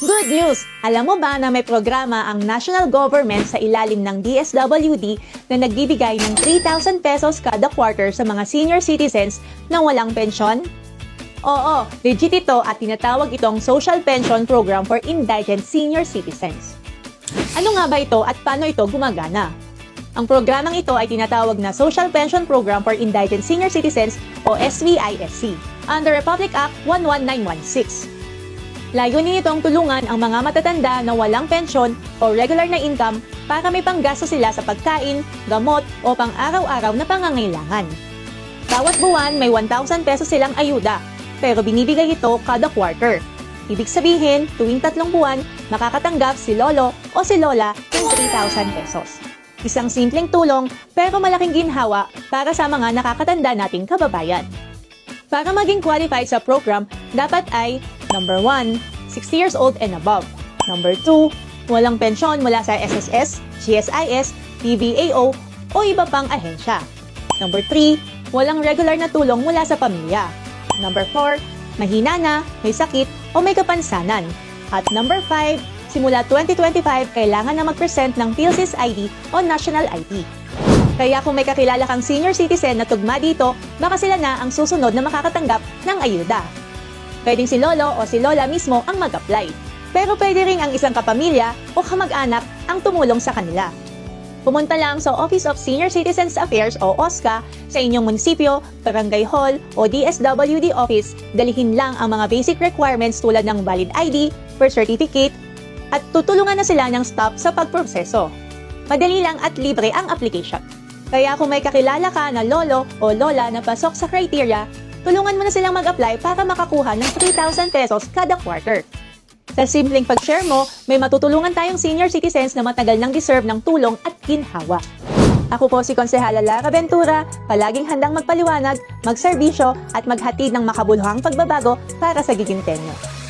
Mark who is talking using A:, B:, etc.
A: Good news! Alam mo ba na may programa ang national government sa ilalim ng DSWD na nagbibigay ng 3,000 pesos kada quarter sa mga senior citizens na walang pensyon? Oo, legit ito at tinatawag itong Social Pension Program for Indigent Senior Citizens. Ano nga ba ito at paano ito gumagana? Ang programang ito ay tinatawag na Social Pension Program for Indigent Senior Citizens o SVISC under Republic Act 11916. Layunin nitong tulungan ang mga matatanda na walang pensyon o regular na income para may panggasto sila sa pagkain, gamot o pang-araw-araw na pangangailangan. Bawat buwan may 1,000 pesos silang ayuda, pero binibigay ito kada quarter. Ibig sabihin, tuwing 3 buwan, makakatanggap si lolo o si lola ng 3,000 pesos. Isang simpleng tulong pero malaking ginhawa para sa mga nakakatanda nating kababayan. Para maging qualified sa program, dapat ay Number 1, 60 years old and above. Number 2, walang pensyon mula sa SSS, GSIS, PBAO o iba pang ahensya. Number 3, walang regular na tulong mula sa pamilya. Number 4, mahina na, may sakit o may kapansanan. At number 5, simula 2025 kailangan na mag-present ng PhilSys ID o National ID. Kaya kung may kakilala kang senior citizen na tugma dito, baka sila na ang susunod na makakatanggap ng ayuda. Pwedeng si lolo o si lola mismo ang mag-apply. Pero pwede rin ang isang kapamilya o kamag-anak ang tumulong sa kanila. Pumunta lang sa Office of Senior Citizens Affairs o OSCA sa inyong munisipyo, barangay hall o DSWD office. Dalihin lang ang mga basic requirements tulad ng valid ID, birth certificate, at tutulungan na sila ng staff sa pagproseso. Madali lang at libre ang application. Kaya kung may kakilala ka na lolo o lola na pasok sa criteria, tulungan mo na silang mag-apply para makakuha ng 3,000 pesos kada quarter. Sa simpleng pag-share mo, may matutulungan tayong senior citizens na matagal nang deserve ng tulong at ginhawa. Ako po si Konsehala Lara Ventura, palaging handang magpaliwanag, magserbisyo at maghatid ng makabuluhang pagbabago para sa gigintenyo.